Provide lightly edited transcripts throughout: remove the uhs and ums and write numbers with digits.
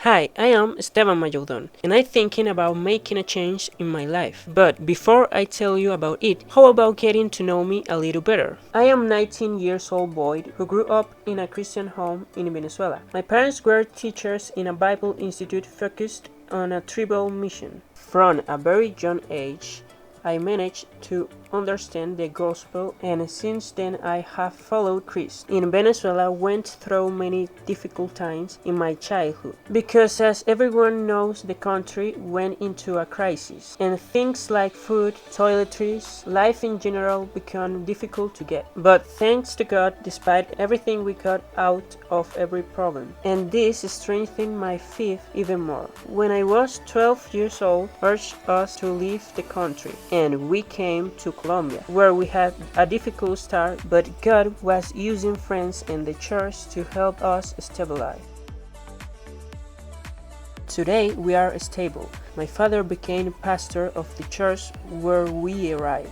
Hi, I am Esteban Mayodon, and I'm thinking about making a change in my life. But before I tell you about it, how about getting to know me a little better? I am 19 years old boy who grew up in a Christian home in Venezuela. My parents were teachers in a Bible institute focused on a tribal mission. From a very young age, I managed to understand the gospel, and since then I have followed Christ. In Venezuela, went through many difficult times in my childhood because, as everyone knows, the country went into a crisis, and things like food, toiletries, life in general became difficult to get. But thanks to God, despite everything, we got out of every problem, and this strengthened my faith even more. When I was 12 years old, urged us to leave the country, and we came to Colombia, where we had a difficult start, but God was using friends in the church to help us stabilize. Today we are stable. My father became pastor of the church where we arrived,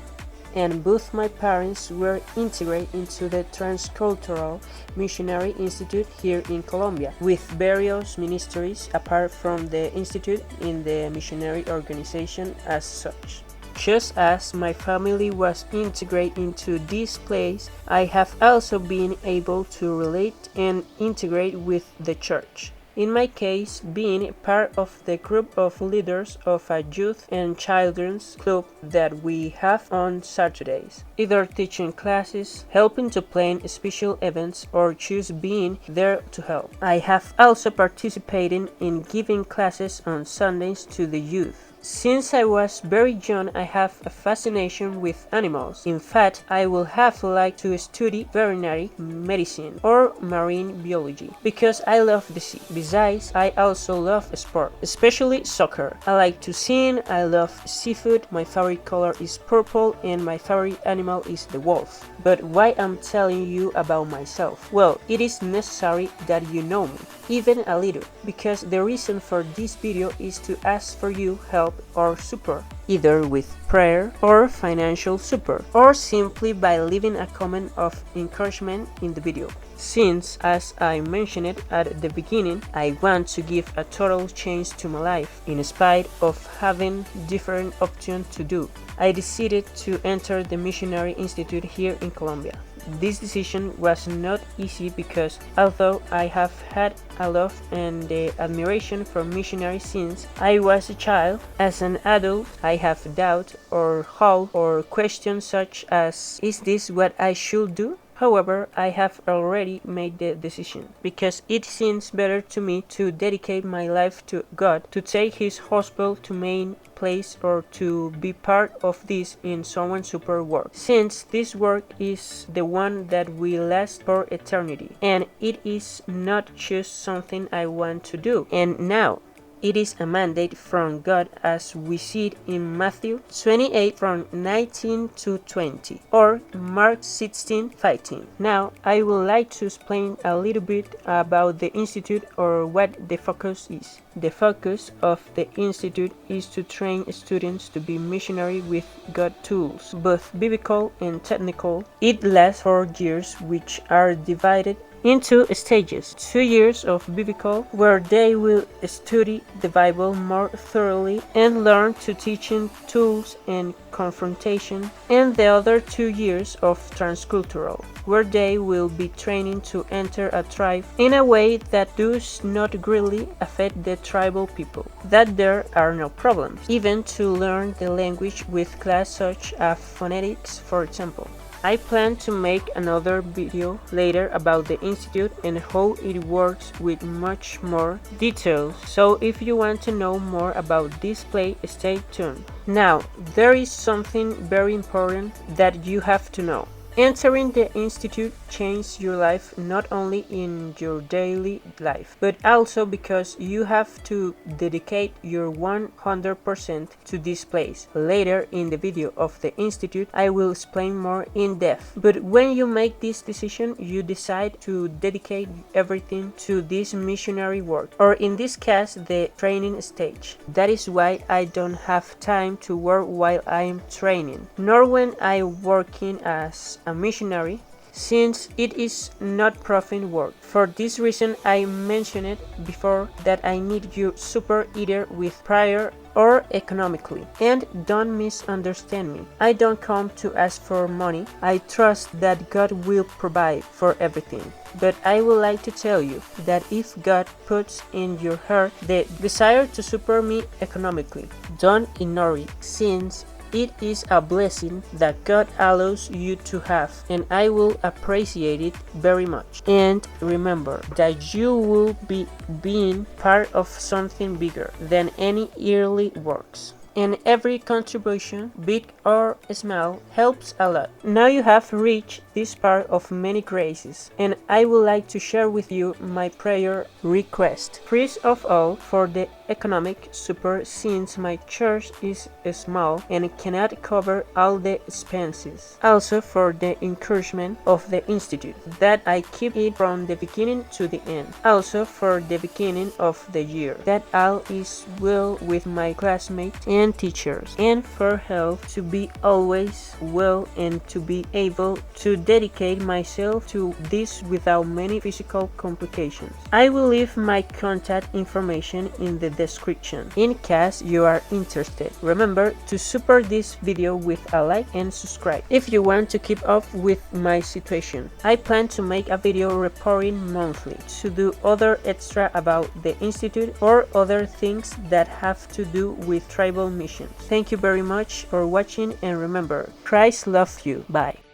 and both my parents were integrated into the Transcultural Missionary Institute here in Colombia, with various ministries apart from the institute in the missionary organization as such. Just as my family was integrated into this place, I have also been able to relate and integrate with the church. In my case, being part of the group of leaders of a youth and children's club that we have on Saturdays, either teaching classes, helping to plan special events, or just being there to help. I have also participated in giving classes on Sundays to the youth. Since I was very young, I have a fascination with animals. In fact, I would have liked to study veterinary medicine or marine biology because I love the sea. Besides, I also love sport, especially soccer. I like to sing, I love seafood, my favorite color is purple, and my favorite animal is the wolf. But why I'm telling you about myself? Well, it is necessary that you know me, even a little, because the reason for this video is to ask for you help or support, either with prayer or financial support, or simply by leaving a comment of encouragement in the video. Since, as I mentioned it at the beginning, I want to give a total change to my life, in spite of having different options to do. I decided to enter the Missionary Institute here in Colombia. This decision was not easy because although I have had a love and the admiration for missionaries since I was a child, as an adult I have doubt or hope or questions such as, is this what I should do? However, I have already made the decision because it seems better to me to dedicate my life to God, to take His gospel to main place, or to be part of this in someone's super work, since this work is the one that will last for eternity, and it is not just something I want to do. And now, it is a mandate from God, as we see it in Matthew 28 from 19 to 20 or Mark 16:15. Now I would like to explain a little bit about the institute, or what the focus is. The focus of the institute is to train students to be missionary with God tools, both biblical and technical. It lasts 4 years, which are divided into stages: 2 years of biblical, where they will study the Bible more thoroughly and learn to teaching tools and confrontation, and the other 2 years of transcultural, where they will be training to enter a tribe in a way that does not greatly affect the tribal people, that there are no problems, even to learn the language with class such as phonetics, for example. I plan to make another video later about the institute and how it works with much more details, so if you want to know more about this place, stay tuned. Now, there is something very important that you have to know. Entering the institute changes your life not only in your daily life, but also because you have to dedicate your 100% to this place. Later in the video of the institute, I will explain more in depth. But when you make this decision, you decide to dedicate everything to this missionary work, or in this case, the training stage. That is why I don't have time to work while I am training, nor when I am working as a missionary, since it is not profit work. For this reason, I mentioned before that I need your support either with prayer or economically. And don't misunderstand me. I don't come to ask for money. I trust that God will provide for everything. But I would like to tell you that if God puts in your heart the desire to support me economically, don't ignore it, since it is a blessing that God allows you to have, and I will appreciate it very much. And remember that you will be being part of something bigger than any earthly works. And every contribution, big or small, helps a lot. Now you have reached this part of many graces, and I would like to share with you my prayer request. First of all, for the economic support, since my church is small and cannot cover all the expenses. Also for the encouragement of the institute, that I keep it from the beginning to the end. Also for the beginning of the year, that all is well with my classmates and teachers, and for health, to be always well and to be able to dedicate myself to this without many physical complications. I will leave my contact information in the description in case you are interested. Remember to support this video with a like and subscribe. If you want to keep up with my situation, I plan to make a video reporting monthly to do other extra about the institute or other things that have to do with tribal missions. Thank you very much for watching, and remember, Christ loves you. Bye.